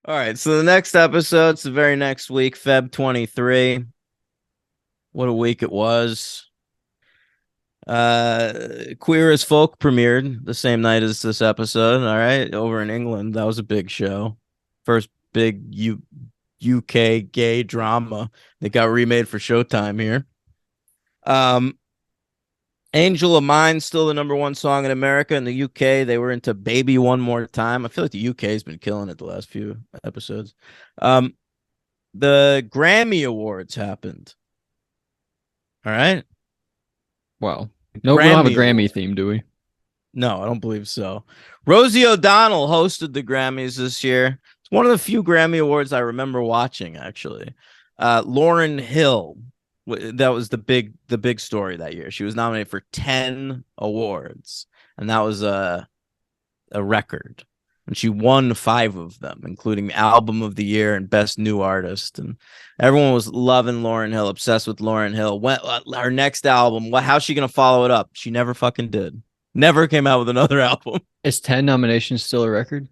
All right, so the next episode's the very next week, Feb 23. What a week it was. Queer as Folk premiered the same night as this episode, all right, over in England. That was a big show. First big UK gay drama that got remade for Showtime here. Um, Angel of Mine, still the number one song in America. In the UK, they were into Baby One More Time. I feel like the UK has been killing it the last few episodes. Um, the Grammy Awards happened. All right. Wow. No, we don't have a Grammy Grammy Awards. theme, do we? No, I don't believe so. Rosie O'Donnell hosted the Grammys this year. It's one of the few Grammy Awards I remember watching, actually. Lauryn Hill, that was the big story that year. She was nominated for 10 awards, and that was a record. And she won 5 of them, including Album of the Year and Best New Artist. And everyone was loving Lauryn Hill, obsessed with Lauryn Hill. Her next album, how's she going to follow it up? She never fucking did. Never came out with another album. Is 10 nominations still a record?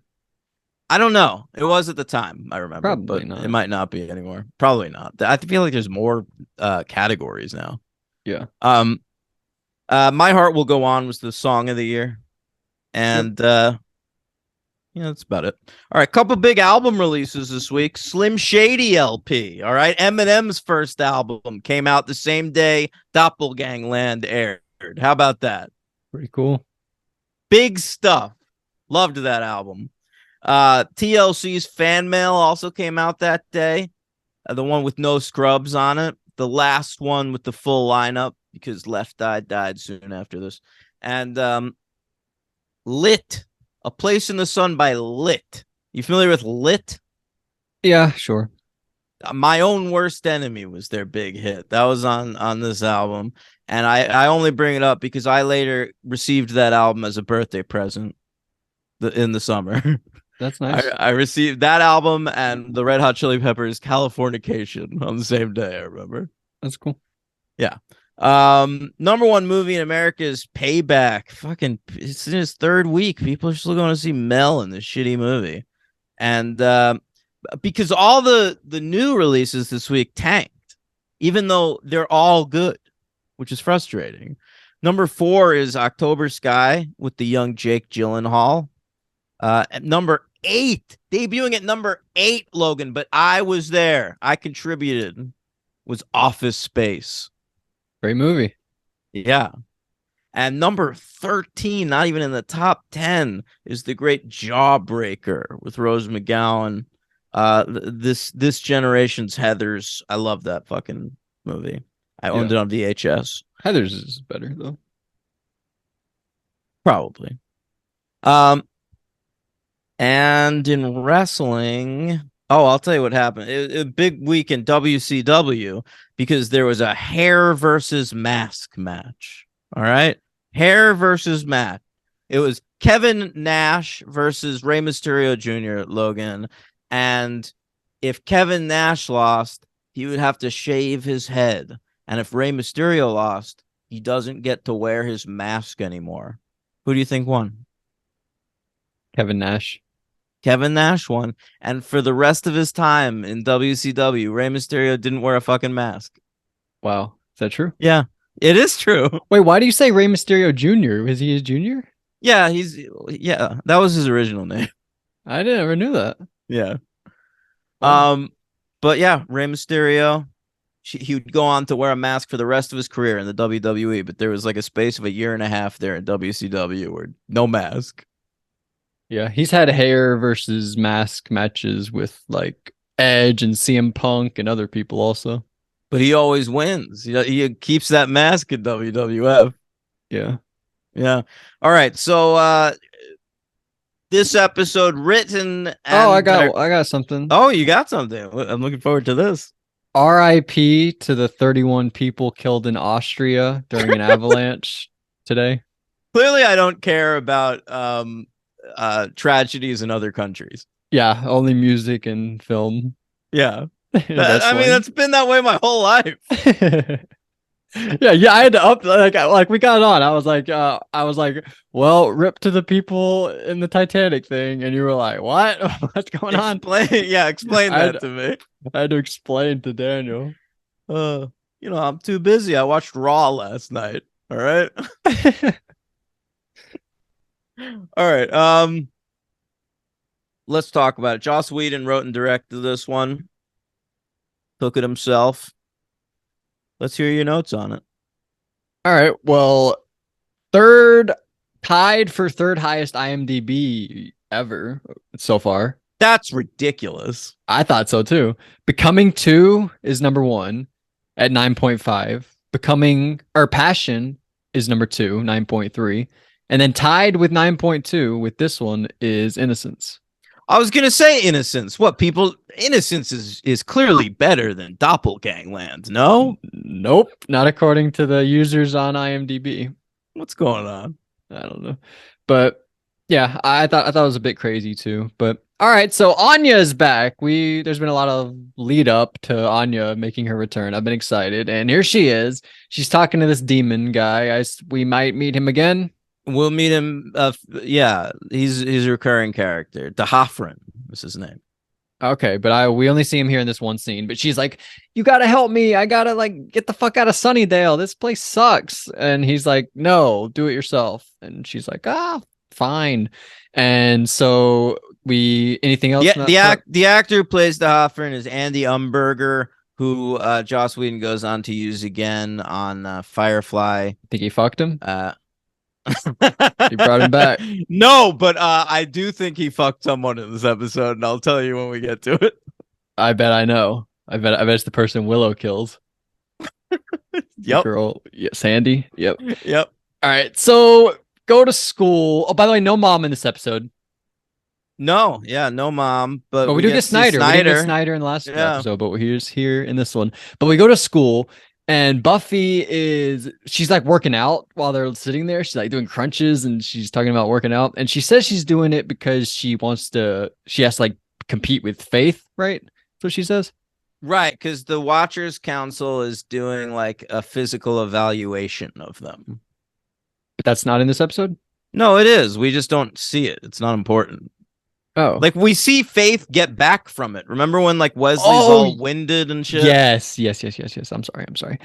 I don't know. It was at the time, I remember. Probably but not. It might not be anymore. Probably not. I feel like there's more categories now. Yeah. My Heart Will Go On was the song of the year. And yeah, that's about it. All right, couple big album releases this week. Slim Shady LP. All right, Eminem's first album came out the same day Doppelgangland aired. How about that? Pretty cool. Big stuff. Loved that album. TLC's Fan Mail also came out that day. The one with no scrubs on it. The last one with the full lineup because Left Eye died soon after this. And Lit. A Place in the Sun by Lit. You familiar with Lit? Yeah, sure. My Own Worst Enemy was their big hit. That was on this album. And I only bring it up because I later received that album as a birthday present in the summer. That's nice. I received that album and the Red Hot Chili Peppers Californication on the same day, I remember. That's cool. Yeah. Number one movie in America is Payback. Fucking, it's in its third week. People are still going to see Mel in this shitty movie, and because all the new releases this week tanked, even though they're all good, which is frustrating. Number 4 is October Sky with the young Jake Gyllenhaal. At number 8, debuting at number 8, Logan, but I was there. I contributed. Was Office Space. Great movie. Yeah. And number 13, not even in the top 10, is the great Jawbreaker with Rose McGowan. This generation's Heathers. I love that fucking movie. I owned it on VHS. Heather's is better though. Probably. And in wrestling, I'll tell you what happened. It was a big week in WCW because there was a hair versus mask match. All right. Hair versus match. It was Kevin Nash versus Rey Mysterio Jr., Logan. And if Kevin Nash lost, he would have to shave his head. And if Rey Mysterio lost, he doesn't get to wear his mask anymore. Who do you think won? Kevin Nash. Kevin Nash won. And for the rest of his time in WCW, Rey Mysterio didn't wear a fucking mask. Wow. Is that true? Yeah, it is true. Wait, why do you say Rey Mysterio Jr.? Is he his junior? Yeah, that was his original name. I never knew that. Yeah. Wow. But yeah, Rey Mysterio, he would go on to wear a mask for the rest of his career in the WWE, but there was like a space of a year and a half there in WCW where no mask. Yeah, he's had hair versus mask matches with like Edge and CM Punk and other people also. But he always wins. He keeps that mask in WWF. Yeah. Yeah. All right. So this episode written and I got something. Oh, you got something. I'm looking forward to this. R.I.P. to the 31 people killed in Austria during an avalanche today. Clearly, I don't care about tragedies in other countries. Yeah, only music and film. Yeah. That's been that way my whole life. Yeah. I had to up like we got on. I was like, well, rip to the people in the Titanic thing, and you were like, what? What's going on? Explain I had, that to me. I had to explain to Daniel. Uh, I'm too busy. I watched Raw last night. All right. All right. Let's talk about it. Joss Whedon wrote and directed this one. Took it himself. Let's hear your notes on it. All right. Well, third tied for third highest IMDb ever so far. That's ridiculous. I thought so too. Becoming 2 is number 1 at 9.5. Becoming or Passion is number 2, 9.3. And then tied with 9.2 with this one is Innocence. I was gonna say Innocence. What people? Innocence is clearly better than Doppelgangland. No, Nope, not according to the users on IMDb. what's going on? I don't know, but yeah, I thought it was a bit crazy too. But all right, so Anya is back. There's been a lot of lead up to Anya making her return. I've been excited, and here she is. She's talking to this demon guy. We might meet him again. We'll meet him. Yeah, he's a recurring character. Dahafrin is his name. Okay, but we only see him here in this one scene. But she's like, "You gotta help me. I gotta like get the fuck out of Sunnydale. This place sucks." And he's like, "No, do it yourself." And she's like, "Ah, fine." And so anything else? Yeah, the actor who plays Dahafrin is Andy Umberger, who Joss Whedon goes on to use again on Firefly. Think he fucked him? He brought him back. No, but I do think he fucked someone in this episode, and I'll tell you when we get to it. I bet I know. I bet it's the person Willow kills. Yep. Girl, yeah, Sandy. Yep. Yep. All right. So go to school. Oh, by the way, no mom in this episode. No, no mom, but we do get Snyder. We didn't get Snyder in the last episode, but he's here in this one. But we go to school, and Buffy she's like working out while they're sitting there. She's like doing crunches, and she's talking about working out. And she says she's doing it because she has to like compete with Faith, right? That's what she says. Right, because the Watchers Council is doing like a physical evaluation of them. But that's not in this episode? No, it is. We just don't see it. It's not important. Oh. Like we see Faith get back from it. Remember when like Wesley's all winded and shit? Yes. I'm sorry.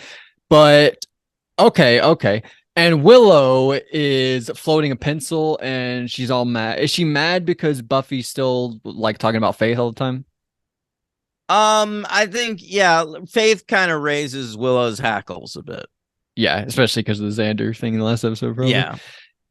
But okay. And Willow is floating a pencil and she's all mad. Is she mad because Buffy's still like talking about Faith all the time? I think Faith kind of raises Willow's hackles a bit. Yeah, especially because of the Xander thing in the last episode, probably. Yeah.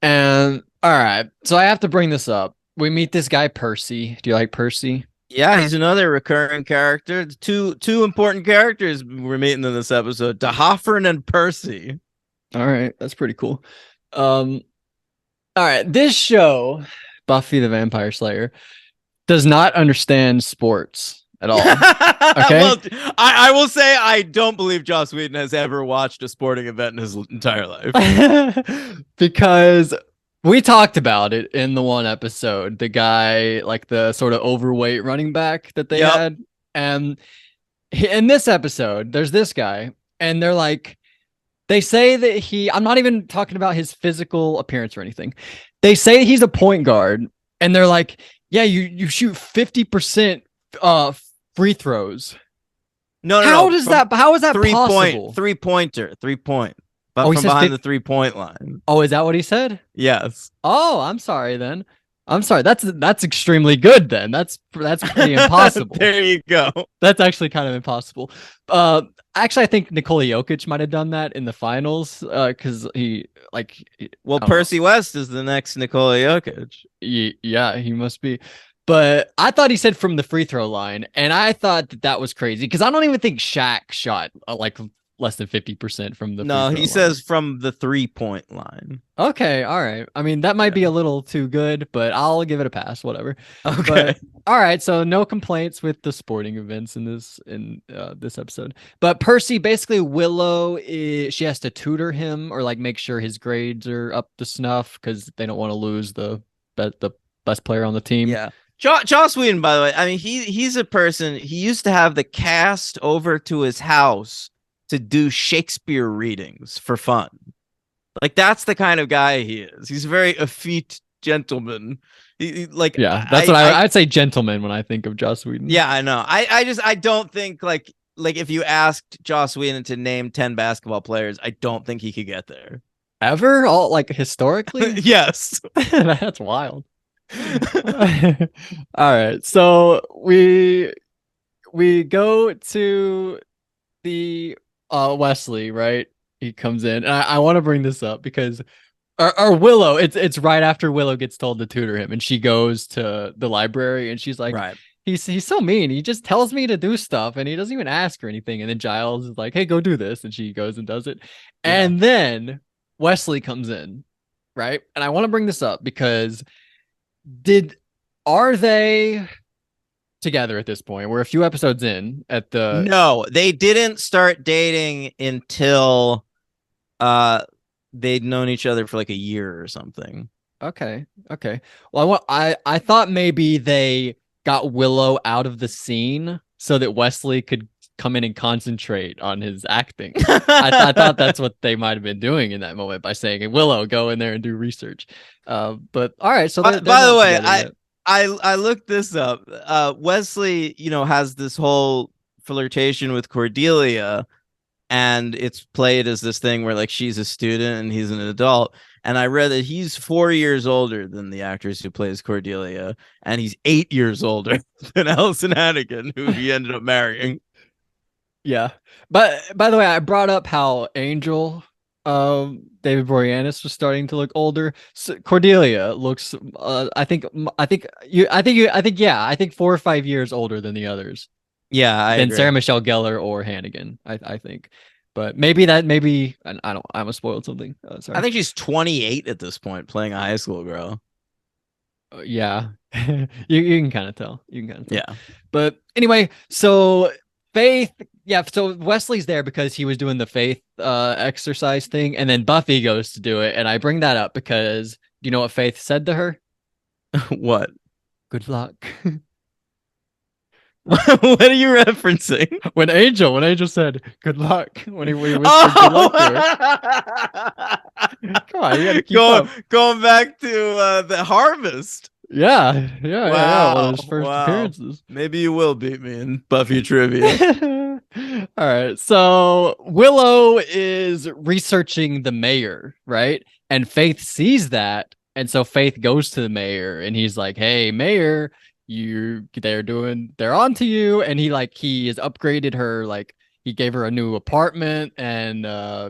And all right, so I have to bring this up. We meet this guy Percy. Do you like Percy? Yeah, he's another recurring character. Two important characters we're meeting in this episode: Dahafrin and Percy. All right, that's pretty cool. All right, this show, Buffy the Vampire Slayer, does not understand sports at all. Okay. Well, I will say I don't believe Joss Whedon has ever watched a sporting event in his entire life. Because we talked about it in the one episode, the guy, like the sort of overweight running back that they had. And in this episode, there's this guy, and they're like, they say that I'm not even talking about his physical appearance or anything. They say he's a point guard, and they're like, yeah, you shoot 50% free throws. No. How is that possible? 3-pointer. But from behind the 3-point line. Oh, is that what he said? Yes. Oh, I'm sorry then. I'm sorry. That's extremely good then. That's pretty impossible. There you go. That's actually kind of impossible. Actually, I think Nikola Jokic might have done that in the finals because he like. Well, Percy West is the next Nikola Jokic. Yeah, he must be. But I thought he said from the free throw line, and I thought that was crazy because I don't even think Shaq shot like less than 50% from the. No, he line. says from the 3-point line. Okay, all right. I mean, that might be a little too good, but I'll give it a pass. Whatever. Okay. But, all right. So no complaints with the sporting events in this episode. But Percy, basically, Willow she has to tutor him or like make sure his grades are up to snuff because they don't want to lose the best player on the team. Yeah. Joss Whedon, by the way, I mean, he's a person, he used to have the cast over to his house to do Shakespeare readings for fun. Like that's the kind of guy he is. He's a very effete gentleman. Like Yeah, that's what I'd say gentleman when I think of Joss Whedon. Yeah, I know. I don't think like if you asked Joss Whedon to name 10 basketball players, I don't think he could get there. Ever? All like historically? Yes. That's wild. All right. So we go to the Wesley, right? He comes in. And I want to bring this up because our Willow, it's right after Willow gets told to tutor him, and she goes to the library and she's like, right. He's so mean. He just tells me to do stuff and he doesn't even ask or anything. And then Giles is like, hey, go do this. And she goes and does it. Yeah. And then Wesley comes in, right? And I want to bring this up because are they together at this point? We're a few episodes in at the No, they didn't start dating until they'd known each other for like a year or something. Okay. Well, I thought maybe they got Willow out of the scene so that Wesley could come in and concentrate on his acting. I thought that's what they might have been doing in that moment by saying, hey, Willow, go in there and do research. But all right. So by the way, I looked this up. Wesley, has this whole flirtation with Cordelia, and it's played as this thing where like she's a student and he's an adult. And I read that he's 4 years older than the actress who plays Cordelia, and he's 8 years older than Allison Hannigan, who he ended up marrying. Yeah. But by the way, I brought up how Angel, David Boreanaz was starting to look older. So Cordelia looks, I think 4 or 5 years older than the others. Yeah, I than agree. Sarah Michelle Gellar or Hannigan. I think. But maybe I almost spoiled something. Sorry. I think she's 28 at this point, playing a high school girl. Yeah, you can kind of tell. Yeah. But anyway, so Faith, yeah. So Wesley's there because he was doing the Faith exercise thing, and then Buffy goes to do it. And I bring that up because do you know what Faith said to her? What? Good luck. What are you referencing? When Angel said good luck, when he whispered good luck to her. Come on, you gotta keep up. Going back to the Harvest. Yeah. Wow. One of his first appearances. Maybe you will beat me in Buffy trivia. All right. So Willow is researching the mayor, right? And Faith sees that. And so Faith goes to the mayor and he's like, hey, mayor, they're on to you. And he has upgraded her, like he gave her a new apartment and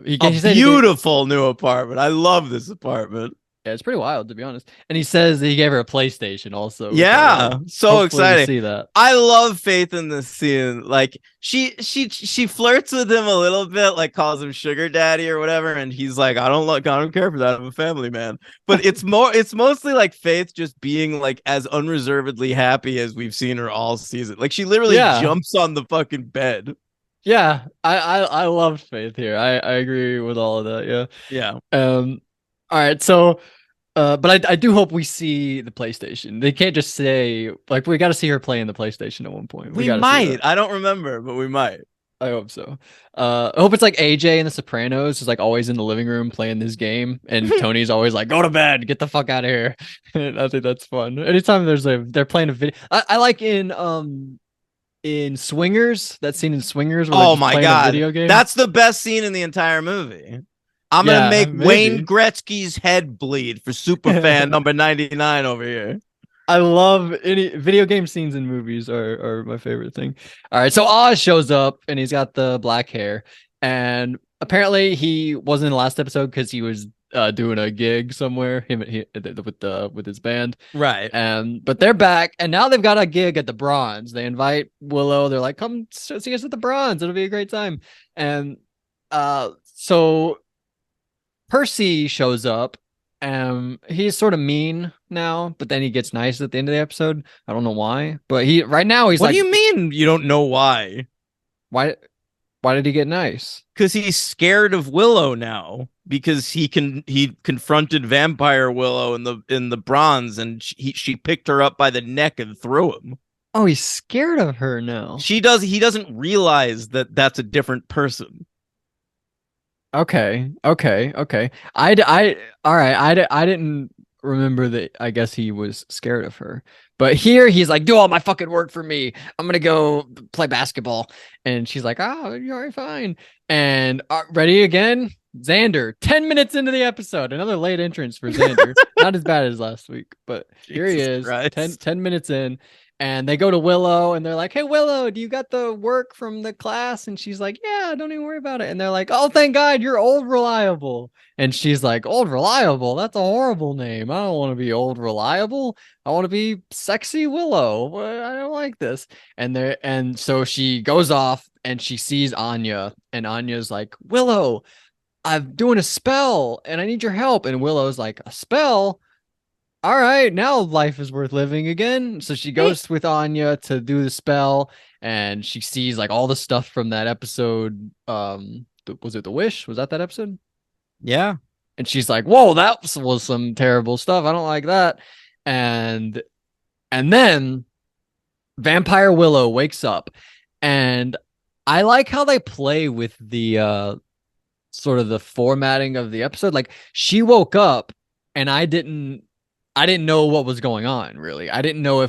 he said beautiful new apartment. I love this apartment. Yeah, it's pretty wild to be honest. And he says that he gave her a PlayStation also. Yeah, so exciting. See that. I love Faith in this scene. Like she flirts with him a little bit, like calls him sugar daddy or whatever, and he's like, I don't care for that. I'm a family man. But it's mostly like Faith just being like as unreservedly happy as we've seen her all season. Like she literally jumps on the fucking bed. Yeah, I love Faith here. I agree with all of that. Yeah. All right, so, but I do hope we see the PlayStation. They can't just say like we got to see her playing the PlayStation at one point. We might. I don't remember, but we might. I hope so. I hope it's like AJ in The Sopranos is like always in the living room playing this game, and Tony's always like, "Go to bed, get the fuck out of here." And I think that's fun. Anytime they're playing a video, I like in Swingers, that scene in Swingers. Where oh my god, a video game. That's the best scene in the entire movie. I'm gonna make Wayne Gretzky's head bleed for superfan number 99 over here. I love any video game scenes in movies are my favorite thing. All right, so Oz shows up and he's got the black hair, and apparently he wasn't in the last episode because he was doing a gig somewhere with his band, right? But they're back and now they've got a gig at the Bronze. They invite Willow. They're like, come see us at the Bronze. It'll be a great time. And so Percy shows up. He's sort of mean now, but then he gets nice at the end of the episode. I don't know why, but he's what like, what do you mean you don't know why? Why did he get nice? Because he's scared of Willow now, because he confronted vampire Willow in the Bronze, and she picked her up by the neck and threw him. Oh, he's scared of her now. He doesn't realize that that's a different person. Okay. All right. I didn't remember that. I guess he was scared of her, but here he's like, do all my fucking work for me. I'm gonna go play basketball, and she's like, oh, you're all right, fine. And ready again, Xander. 10 minutes into the episode, another late entrance for Xander. Not as bad as last week, but here he Jesus is, Christ. 10 minutes in. And they go to Willow and they're like, hey, Willow, do you got the work from the class? And she's like, yeah, don't even worry about it. And they're like, oh, thank God, you're old reliable. And she's like, old reliable? That's a horrible name. I don't want to be old reliable. I want to be sexy Willow. I don't like this. And so she goes off and she sees Anya. And Anya's like, Willow, I'm doing a spell and I need your help. And Willow's like, a spell? All right, now life is worth living again. So she goes with Anya to do the spell, and she sees like all the stuff from that episode. Was it The Wish? Was that episode? Yeah. And she's like, "Whoa, that was some terrible stuff. I don't like that." And then Vampire Willow wakes up, and I like how they play with the sort of the formatting of the episode. Like she woke up, and I didn't know what was going on, really. I didn't know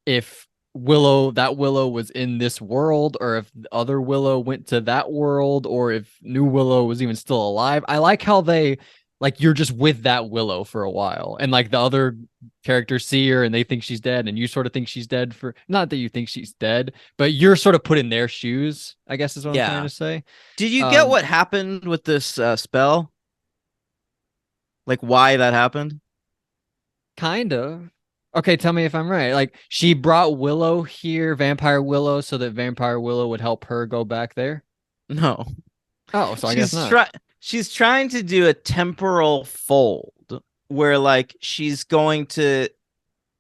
if Willow was in this world, or if the other Willow went to that world, or if new Willow was even still alive. I like how they like you're just with that Willow for a while, and like the other characters see her and they think she's dead, and you sort of think she's dead for not that you think she's dead, but you're sort of put in their shoes, I guess is what I'm trying to say. Did you get what happened with this spell? Like why that happened? Kind of. Okay, tell me if I'm right. Like she brought Willow here, Vampire Willow, so that Vampire Willow would help her go back there. No. Oh, so I guess not. She's trying to do a temporal fold where like she's going to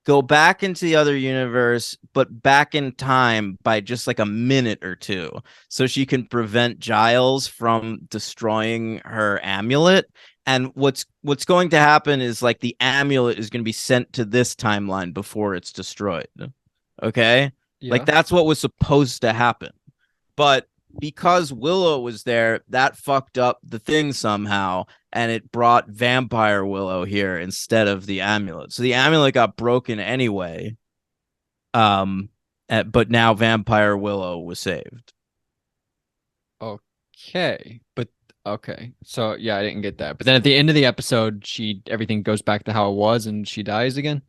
go back into the other universe, but back in time by just like a minute or two, so she can prevent Giles from destroying her amulet. And what's going to happen is like the amulet is going to be sent to this timeline before it's destroyed. Okay? Yeah. Like that's what was supposed to happen. But because Willow was there, that fucked up the thing somehow, and it brought Vampire Willow here instead of the amulet. So the amulet got broken anyway. But now Vampire Willow was saved. Okay. But okay. So yeah, I didn't get that. But then at the end of the episode, everything goes back to how it was and she dies again.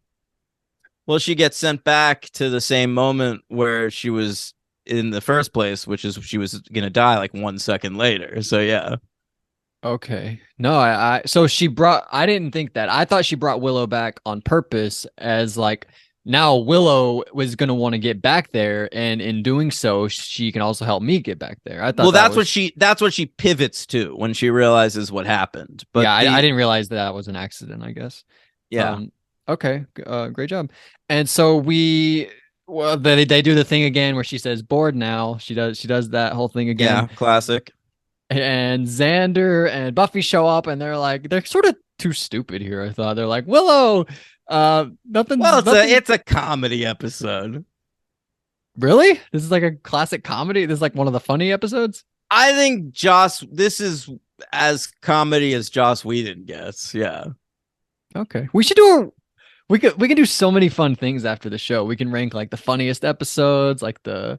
Well, she gets sent back to the same moment where she was in the first place, which is she was gonna die like 1 second later. So yeah. Okay. No, I didn't think that. I thought she brought Willow back on purpose as like now Willow was going to want to get back there, and in doing so she can also help me get back there. I thought that's what she pivots to when she realizes what happened. But yeah, I didn't realize that was an accident, I guess. Yeah. Okay. Great job. And so they do the thing again where she says bored now. She does that whole thing again. Yeah, classic. And Xander and Buffy show up, and they're sort of too stupid here. I thought they're like, Willow, nothing. Well, nothing. It's a comedy episode. Really? This is like a classic comedy. This is like one of the funny episodes. I think this is as comedy as Joss Whedon gets. Yeah. Okay, we can do so many fun things after the show. We can rank like the funniest episodes, like the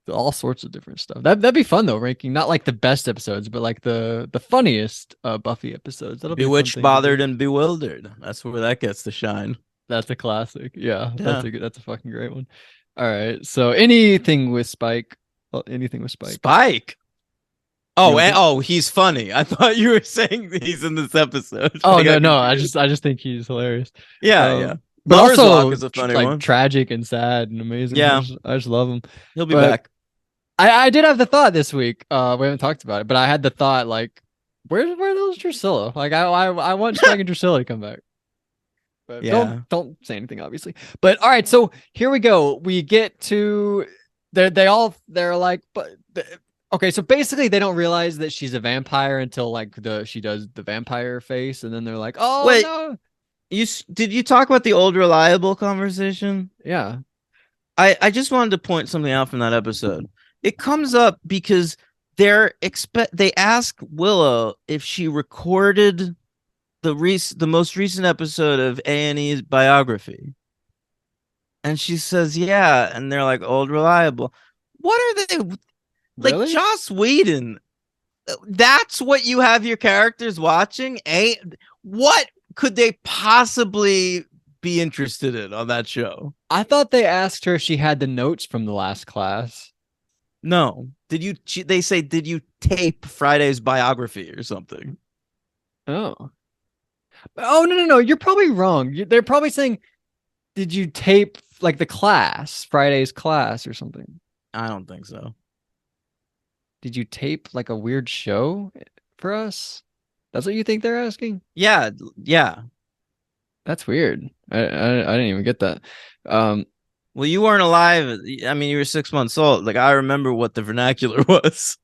all sorts of different stuff. That'd be fun though, ranking not like the best episodes, but like the funniest Buffy episodes. That'll be Bewitched, Bothered, and Bewildered. That's where that gets to shine. That's a classic. Yeah. That's a fucking great one. All right. So anything with Spike. Well, anything with Spike. Spike. Oh, he's funny. I thought you were saying he's in this episode. Oh no. I just think he's hilarious. Yeah. But also is a funny like one. tragic and sad and amazing. Yeah. I just love him. He'll be back. I did have the thought this week. We haven't talked about it, but I had the thought like, where those Drusilla? Like I want Spike and Drusilla to come back. But yeah. Don't say anything, obviously. But all right, so here we go. We get to they're like, but okay, so basically they don't realize that she's a vampire until like she does the vampire face, and then they're like, oh wait, no. Did you talk about the old reliable conversation? Yeah. I just wanted to point something out from that episode. It comes up because they ask Willow if she recorded the most recent episode of A&E's biography. And she says, yeah. And they're like, old reliable. What are they like? Really? Joss Whedon. That's what you have your characters watching? What could they possibly be interested in on that show? I thought they asked her if she had the notes from the last class. No. They say, did you tape Friday's biography or something? Oh. Oh, no. You're probably wrong. They're probably saying, did you tape like the class, Friday's class or something? I don't think so. Did you tape like a weird show for us? That's what you think they're asking? Yeah. That's weird. I didn't even get that. Well, you weren't alive. I mean, you were 6 months old. Like, I remember what the vernacular was.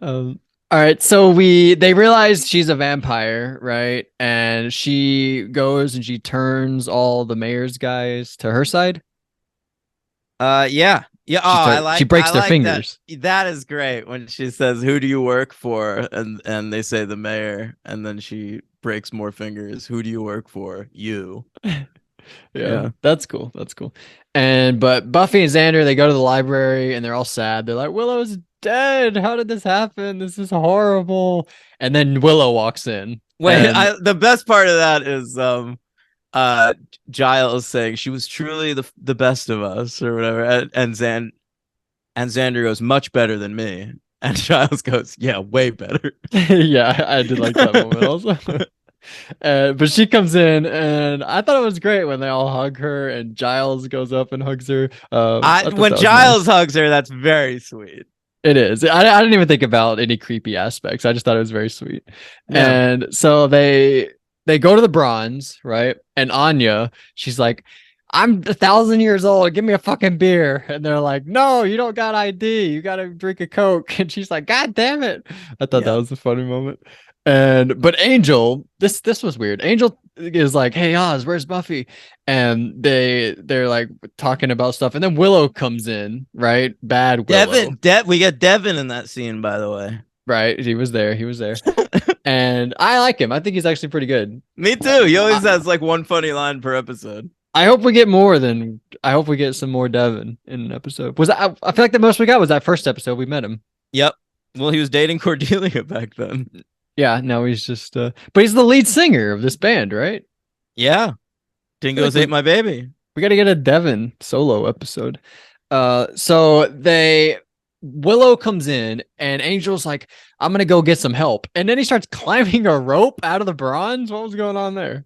All right, so they realize she's a vampire, right? And she goes and she turns all the mayor's guys to her side. Yeah. Oh, she breaks their like fingers. That is great when she says, "Who do you work for?" and they say the mayor, and then she breaks more fingers. Who do you work for? You. Yeah, that's cool. But Buffy and Xander, they go to the library and they're all sad. They're like, Willow's dead. How did this happen? This is horrible. And then Willow walks in. Wait, the best part of that is Giles saying she was truly the best of us or whatever, and Xander goes, much better than me, and Giles goes, yeah, way better. Yeah, I did like that moment also. But she comes in, and I thought it was great when they all hug her, and Giles goes up and hugs her. When Giles hugs her, that's very sweet. It is. I didn't even think about any creepy aspects. I just thought it was very sweet. Yeah. And so they go to the bronze, right? And Anya, she's like, I'm 1,000 years old. Give me a fucking beer. And they're like, no, you don't got ID. You got to drink a Coke. And she's like, God damn it. I thought that was a funny moment. But Angel, this was weird. Angel is like, hey Oz, where's Buffy? And they're like talking about stuff. And then Willow comes in, right? Bad Willow. We got Devin in that scene, by the way. Right. He was there. And I like him. I think he's actually pretty good. Me too. He always has like one funny line per episode. I hope we get some more Devin in an episode. I feel like the most we got was that first episode we met him. Yep. Well, he was dating Cordelia back then. Yeah, now he's just but he's the lead singer of this band, right? Yeah. Dingoes ate my baby. We got to get a Devin solo episode. So Willow comes in and Angel's like, I'm going to go get some help. And then he starts climbing a rope out of the bronze. What was going on there?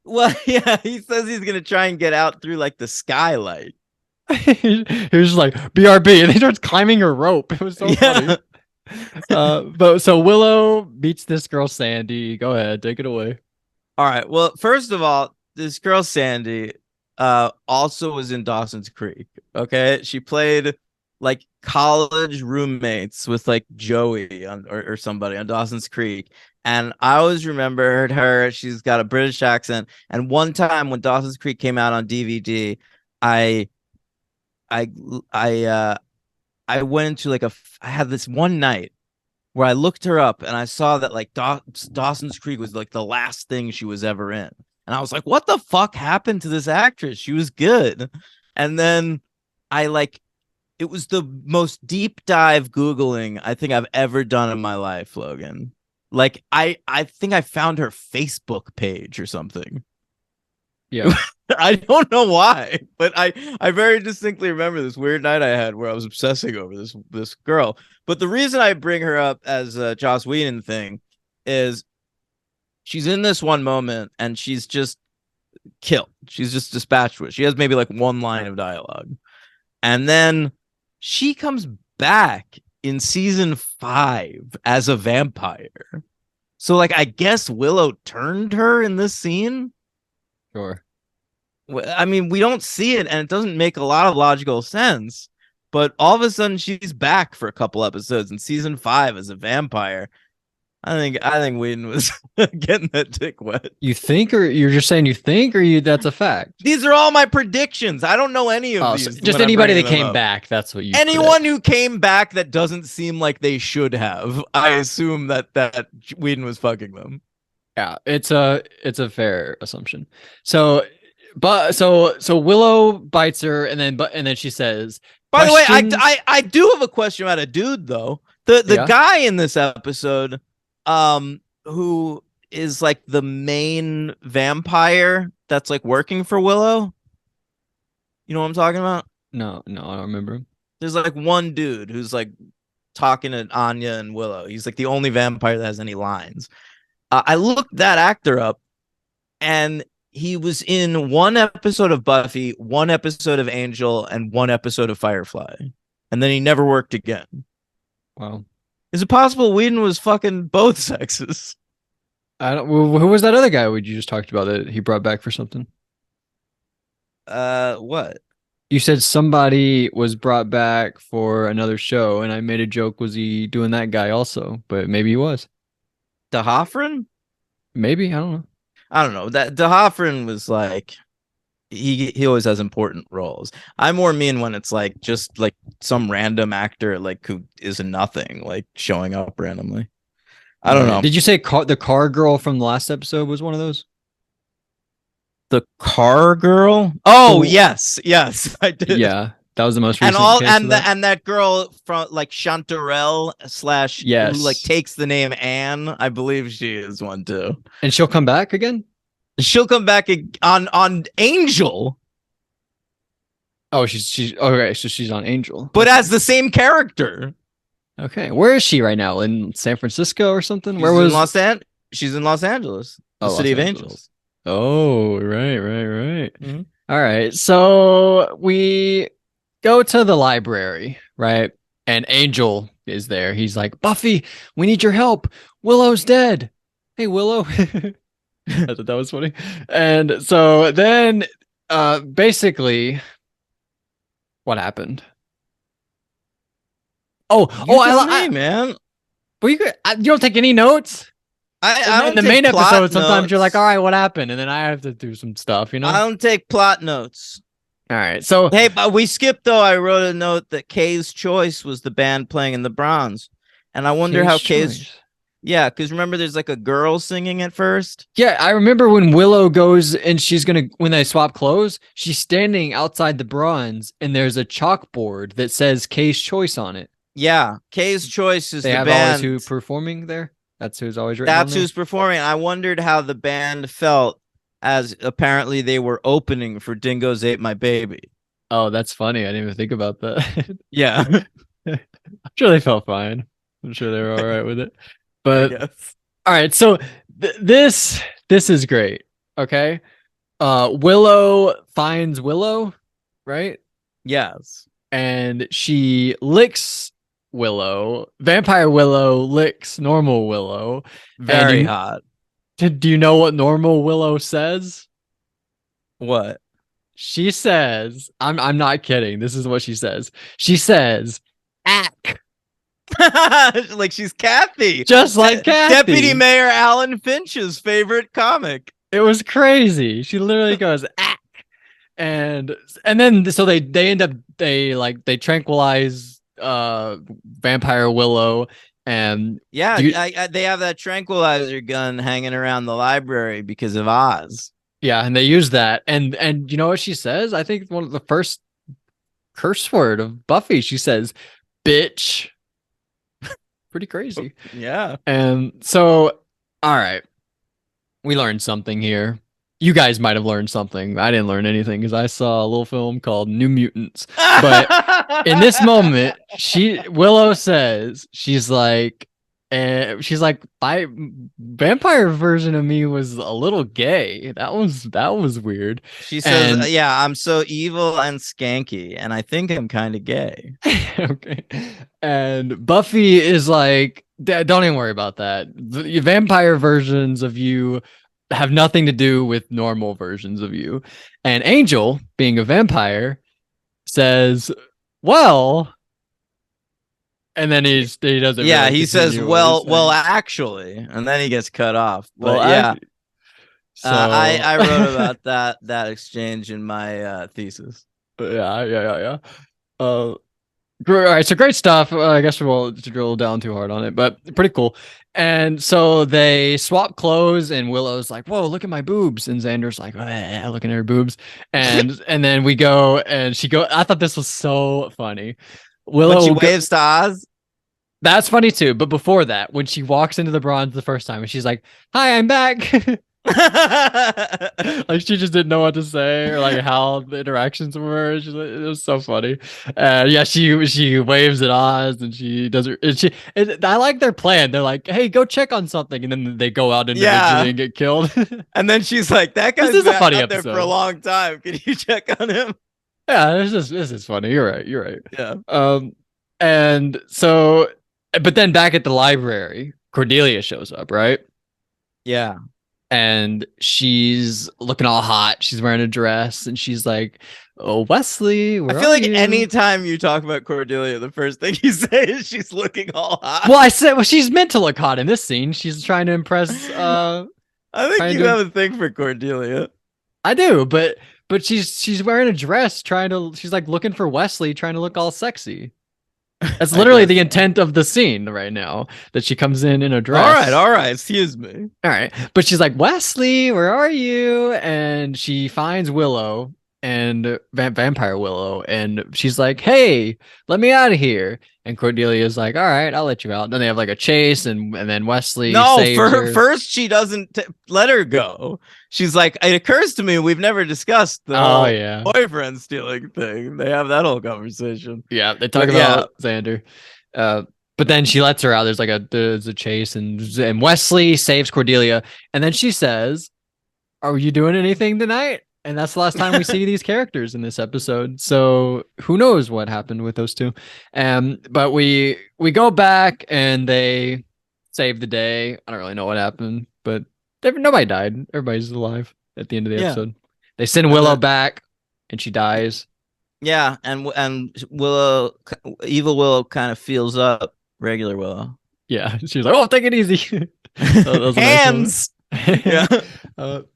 Well, yeah, he says he's going to try and get out through like the skylight. He was just like, BRB. And he starts climbing a rope. It was so funny. But so Willow beats this girl Sandy. Go ahead, take it away. All right. Well, first of all, this girl Sandy also was in Dawson's Creek. Okay, she played like college roommates with like Joey or somebody on Dawson's Creek, and I always remembered her. She's got a British accent. And one time when Dawson's Creek came out on DVD, I went into like I had this one night where I looked her up and I saw that like Dawson's Creek was like the last thing she was ever in. And I was like, what the fuck happened to this actress? She was good. And then it was the most deep dive Googling I think I've ever done in my life, Logan. Like I think I found her Facebook page or something. Yeah. I don't know why, but I very distinctly remember this weird night I had where I was obsessing over this girl. But the reason I bring her up as a Joss Whedon thing is she's in this one moment and she's just killed. She's just dispatched with. She has maybe like one line of dialogue. And then she comes back in season 5 as a vampire. So like I guess Willow turned her in this scene. Sure. I mean, we don't see it, and it doesn't make a lot of logical sense. But all of a sudden, she's back for a couple episodes in season 5 as a vampire. I think Whedon was getting that dick wet. You think, or you're just saying you think, or that's a fact? These are all my predictions. I don't know any of Oh, these. so just when I'm anybody bringing that them came up. back. That's what you. Anyone who came back that doesn't seem like they should have, I assume that Whedon was fucking them. Yeah, it's a fair assumption. So, but so Willow bites her, and then she says, By the way, "Questions." I do have a question about a dude though. The Yeah. guy in this episode, who is like the main vampire that's like working for Willow. You know what I'm talking about? No, no, I don't remember. There's like one dude who's like talking to Anya and Willow. He's like the only vampire that has any lines. I looked that actor up, and he was in one episode of Buffy, one episode of Angel, and one episode of Firefly, and then he never worked again. Wow. Is it possible Whedon was fucking both sexes? I don't. Who was that other guy we just talked about that he brought back for something? What? You said somebody was brought back for another show, and I made a joke. Was he doing that guy also? But maybe he was. DeHoffrin? Maybe, I don't know. I don't know. That DeHoffrin was like he always has important roles. I more mean when it's like just like some random actor like who is nothing, like showing up randomly. I don't know. Did you say the car girl from the last episode was one of those? The car girl? Oh, yes, I did. Yeah, that was the most And recent all case and of the that? and that girl from like Chanterelle slash Yes. who like takes the name Anne. I believe she is one too. And she'll come back again? She'll come back on Angel, Oh, she's okay, so she's on Angel. but as the same character. Okay, where is she right now? In San Francisco or something? She's Where was She's in Los Angeles, the Oh, city Los of Angeles. angels. Oh, right. Mhm. All right. So we go to the library, right? And Angel is there. He's like, Buffy, we need your help. Willow's dead. Hey, Willow. I thought that was funny. And so then basically what happened? You tell I me, man. but you don't take any notes? I don't In the take main plot episode, sometimes notes. you're like, all right, what happened? And then I have to do some stuff, you know? I don't take plot notes. All right. So Hey, but we skipped though. I wrote a note that Kay's Choice was the band playing in the Bronze, and I wonder how Kay's. Choice. Yeah, because remember, there's like a girl singing at first. Yeah, I remember when Willow goes and when they swap clothes, she's standing outside the Bronze and there's a chalkboard that says Kay's Choice on it. Yeah, Kay's Choice is They the have band. always who performing there. That's who's always written. That's on who's performing. I wondered how the band felt as apparently they were opening for Dingoes Ate My Baby. Oh, that's funny. I didn't even think about that. Yeah. I'm sure they felt fine. I'm sure they were all right with it. But Yes. all right, so this is great. Okay. Willow finds Willow, right? Yes. And she licks Willow. Vampire Willow licks normal Willow. Very hot. Do you know what normal Willow says? What? She says, I'm not kidding. This is what she says. She says, ack. Like she's Kathy. Just like Kathy. Deputy Mayor Alan Finch's favorite comic. It was crazy. She literally goes, ack. And then so they end up they tranquilize Vampire Willow. And yeah, they have that tranquilizer gun hanging around the library because of Oz. Yeah, and they use that. And you know what she says? I think one of the first curse word of Buffy, she says, bitch. Pretty crazy. Yeah. And so, all right. We learned something here. You guys might have learned something. I didn't learn anything because I saw a little film called New Mutants. But in this moment, Willow says, she's like, my vampire version of me was a little gay. That was weird. She says, yeah, I'm so evil and skanky, and I think I'm kind of gay. Okay. And Buffy is like, don't even worry about that. The vampire versions of you have nothing to do with normal versions of you. And Angel, being a vampire, says, well, And then he doesn't. Yeah, really he says, continue what he's well, saying. actually, and then he gets cut off. Well, But yeah, so I wrote about that exchange in my thesis. yeah. Uh, all right, so great stuff. I guess we won't drill down too hard on it, but pretty cool. And so they swap clothes, and Willow's like, "Whoa, look at my boobs," and Xander's like, "Looking at her boobs," and then we go, and she go. I thought this was so funny. When she Willow, waves to Oz. that's funny too. But before that, when she walks into the bronze the first time, and she's like, "Hi, I'm back." Like she just didn't know what to say or like how the interactions were. It was so funny. Yeah, she waves at Oz and she does her. I like their plan. They're like, "Hey, go check on something," and then they go out individually and get killed. And then she's like, "That guy's This is a been funny out there episode. for a long time. Can you check on him?" Yeah, this is funny. You're right. You're right. Yeah. And so, but then back at the library, Cordelia shows up, right? Yeah. And she's looking all hot. She's wearing a dress, and she's like, "Oh, Wesley, where I feel are like you?" anytime you talk about Cordelia, the first thing you say is she's looking all hot. Well, I said, well, she's meant to look hot in this scene. She's trying to impress. I think you have a thing for Cordelia. I do, but she's wearing a dress, she's like looking for Wesley, trying to look all sexy. That's literally the intent of the scene right now, that she comes in a dress. All right. Excuse me. All right. But she's like, "Wesley, where are you?" And she finds Willow and Vampire Willow. And she's like, "Hey, let me out of here." And Cordelia's like, "All right, I'll let you out." Then they have like a chase, and then Wesley saves her. First she doesn't let her go. She's like, "It occurs to me we've never discussed the boyfriend stealing thing." They have that whole conversation. Yeah, they talk about Xander. But then she lets her out. There's a chase, and Wesley saves Cordelia, and then she says, "Are you doing anything tonight?" And that's the last time we see these characters in this episode. So who knows what happened with those two? But we go back and they save the day. I don't really know what happened, but nobody died. Everybody's alive at the end of the episode. They send Willow back, and she dies. Yeah, and Willow, evil Willow, kind of feels up regular Willow. Yeah, she was like, "Oh, take it easy." Hands. Yeah.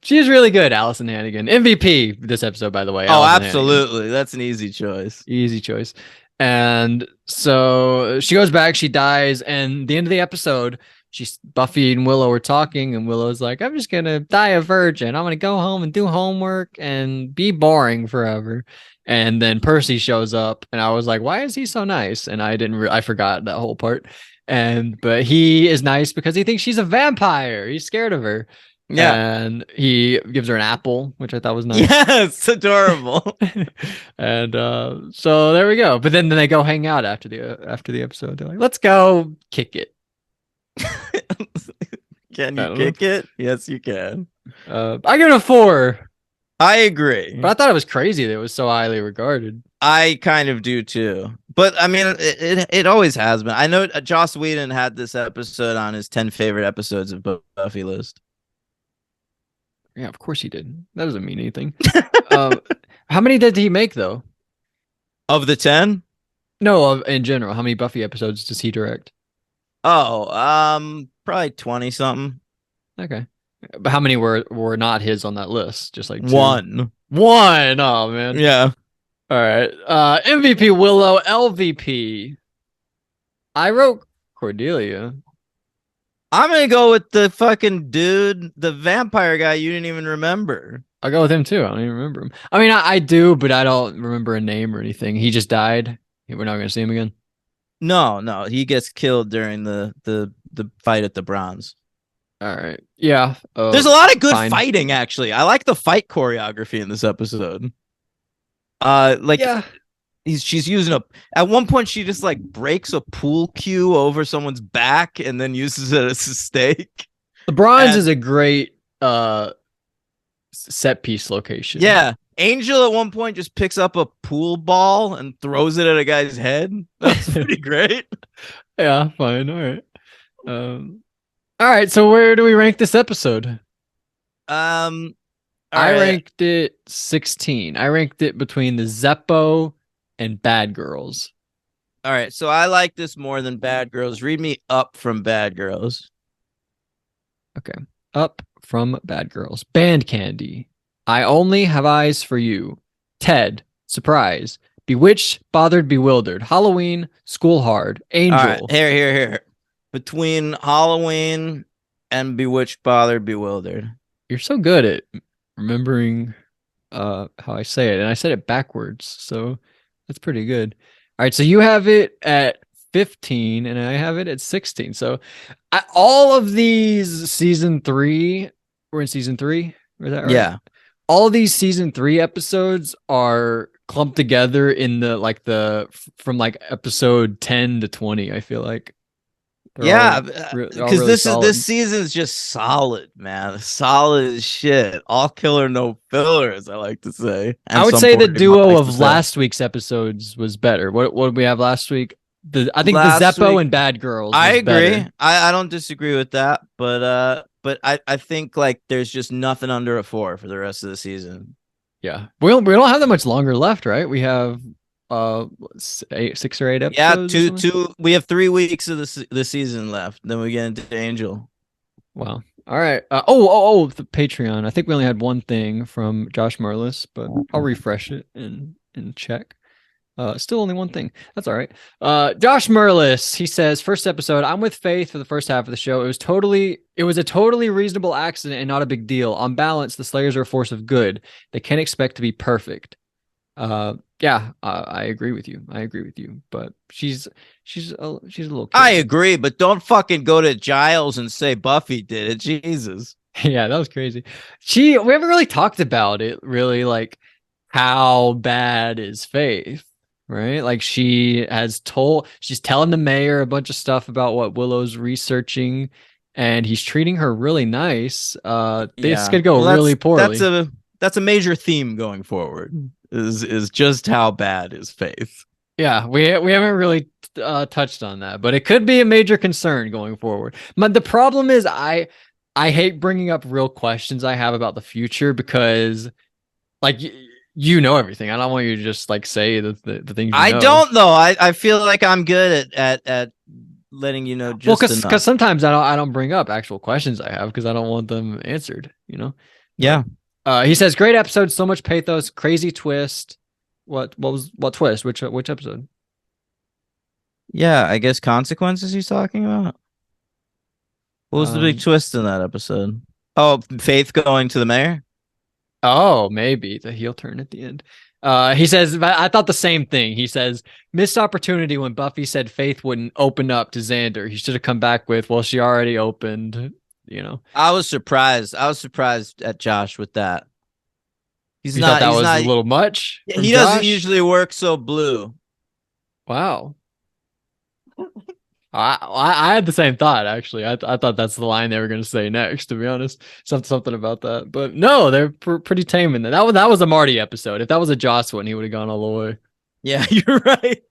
She's really good, Allison Hannigan. MVP this episode, by the way. Allison absolutely. Hannigan. That's an easy choice. Easy choice. And so she goes back, she dies, and the end of the episode, Buffy and Willow are talking, and Willow's like, "I'm just gonna die a virgin. I'm gonna go home and do homework and be boring forever." And then Percy shows up, and I was like, "Why is he so nice?" And I forgot that whole part. But he is nice because he thinks she's a vampire. He's scared of her. Yeah. And he gives her an apple, which I thought was nice. Yeah, it's adorable. And so there we go. But then they go hang out after the episode. They're like, "Let's go kick it." Can you kick it? Yes, you can. I give it a 4. I agree. But I thought it was crazy that it was so highly regarded. I kind of do too. But I mean, it always has been. I know Joss Whedon had this episode on his 10 favorite episodes of Buffy list. Yeah, of course he did. That doesn't mean anything. How many did he make though? Of the 10? No, in general. How many Buffy episodes does he direct? Oh, probably 20 something. Okay. But how many were not his on that list? Just like 2? One. Oh man. Yeah. All right. MVP Willow, LVP. I wrote Cordelia. I'm gonna go with the fucking dude, the vampire guy you didn't even remember. I'll go with him too. I don't even remember him. I mean, I do, but I don't remember a name or anything. He just died. We're not gonna see him again. No, he gets killed during the fight at the Bronze. All right. Yeah. There's a lot of good fighting, actually. I like the fight choreography in this episode. She's using at one point she just like breaks a pool cue over someone's back and then uses it as a stake. The Bronze is a great set piece location. Yeah. Angel at one point just picks up a pool ball and throws it at a guy's head. That's pretty great. Yeah, fine. All right. All right, so where do we rank this episode? I ranked it 16. I ranked it between the Zeppo and Bad Girls. All right, so I like this more than Bad Girls. Read me up from Bad Girls. Okay. Up from Bad Girls. Band Candy. I Only Have Eyes for You. Ted. Surprise. Bewitched, Bothered, Bewildered. Halloween. School Hard. All right, Angel. here. Between Halloween and Bewitched, Bothered, Bewildered. You're so good at remembering how I say it, and I said it backwards, so that's pretty good. All right, so you have it at 15 and I have it at 16. So all of these season 3, we're in season 3, is that right? Yeah. All these season 3 episodes are clumped together in the from like episode 10 to 20, I feel like. Yeah, Because because this season's just solid, man. Solid as shit. All killer, no fillers, I like to say. And I would some say the poor duo likes to of say. last week's episodes was better. What did we have last week? I think Last the Zeppo week- and Bad Girls. I was agree. better. I don't disagree with that, but I think like there's just nothing under a 4 for the rest of the season. Yeah, we don't have that much longer left, right? We have 6 or 8 episodes. Yeah, two. We have 3 weeks of the season left. Then we get into Angel. Wow. All right. The Patreon. I think we only had one thing from Josh Merlis, but I'll refresh it and check. Still only one thing. That's all right. Josh Merlis, he says, first episode, I'm with Faith for the first half of the show. It was a totally reasonable accident and not a big deal. On balance, the Slayers are a force of good. They can't expect to be perfect. I agree with you. But she's a little kid. I agree, but don't fucking go to Giles and say Buffy did it. Jesus. Yeah, that was crazy. We haven't really talked about it, really, like how bad is Faith, right? Like she's telling the mayor a bunch of stuff about what Willow's researching, and he's treating her really nice. This could go really poorly. That's a major theme going forward. Is just how bad is Faith. Yeah, we haven't really touched on that, but it could be a major concern going forward. But the problem is I hate bringing up real questions I have about the future because, like, you know everything. I don't want you to just like say the things. I don't though. I feel like I'm good at letting you know just because sometimes I don't bring up actual questions I have because I don't want them answered. Yeah. He says, great episode, so much pathos, crazy twist. What twist? Which episode? Yeah, I guess Consequences he's talking about. What was the big twist in that episode? Oh, Faith going to the mayor? Oh, maybe the heel turn at the end. He says, I thought the same thing. He says, missed opportunity when Buffy said Faith wouldn't open up to Xander. He should have come back with, well, she already opened. I was surprised. At Josh with that. He's not a little much. He doesn't usually work so blue. Wow. I had the same thought actually. I thought that's the line they were going to say next. To be honest, something about that. But no, they're pretty tame in that. That was a Marty episode. If that was a Joss one, he would have gone all the way. Yeah, you're right.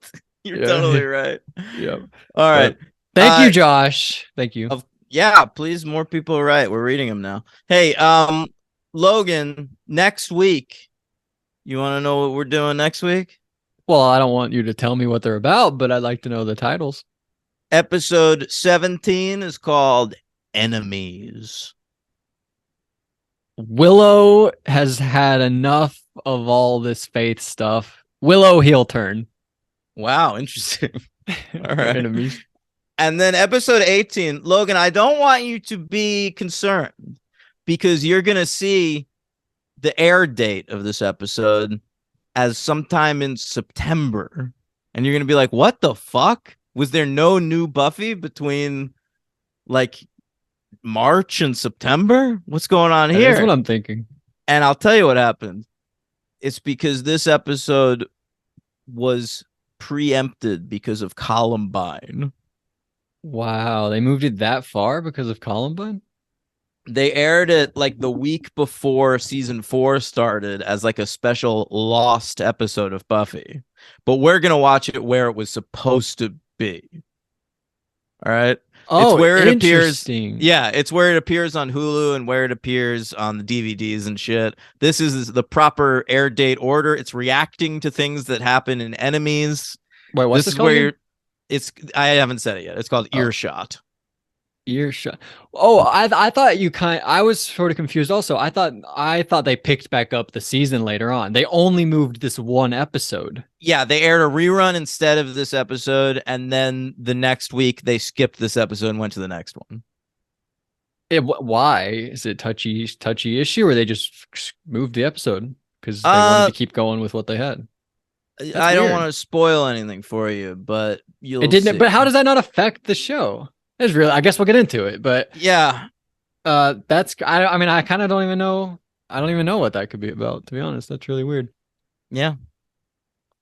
You're totally right. Yeah. All right. Thank you, Josh. Thank you. Yeah, please. More people are right. We're reading them now. Hey, Logan, next week, you want to know what we're doing next week? Well, I don't want you to tell me what they're about, but I'd like to know the titles. Episode 17 is called Enemies. Willow has had enough of all this Faith stuff. Willow heel turn. Wow, interesting. All right. Enemies. And then episode 18, Logan, I don't want you to be concerned because you're going to see the air date of this episode as sometime in September. And you're going to be like, what the fuck? Was there no new Buffy between like March and September? What's going on here? That's what I'm thinking. And I'll tell you what happened. It's because this episode was preempted because of Columbine. Wow, they moved it that far because of Columbine? They aired it like the week before season 4 started as like a special lost episode of Buffy. But we're going to watch it where it was supposed to be. All right. Oh, it's where it appears. Yeah, it's where it appears on Hulu and where it appears on the DVDs and shit. This is the proper air date order. It's reacting to things that happen in Enemies. Wait, what's this called? I haven't said it yet. It's called Oh, Earshot. Earshot. Oh, I thought I was sort of confused also. I thought they picked back up the season later on. They only moved this one episode. Yeah, they aired a rerun instead of this episode, and then the next week they skipped this episode and went to the next one. Why? Is it touchy issue, or they just moved the episode because they wanted to keep going with what they had? That's I don't weird. want to spoil anything for you, but It you'll didn't, but see. how does that not affect the show? It's really, I guess we'll get into it, but Yeah, that's I mean I kind of don't even know. I don't even know what that could be about, to be honest. That's really weird. yeah. I'm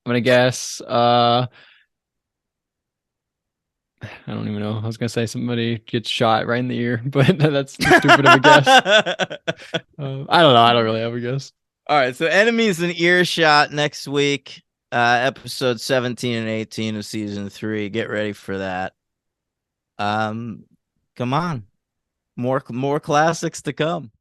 gonna guess I don't even know. I was gonna say somebody gets shot right in the ear, but that's too stupid of a guess. I don't know. I don't really have a guess. All right, so Enemies in Earshot next week, episode 17 and 18 of season 3. Get ready for that. Come on. More classics to come.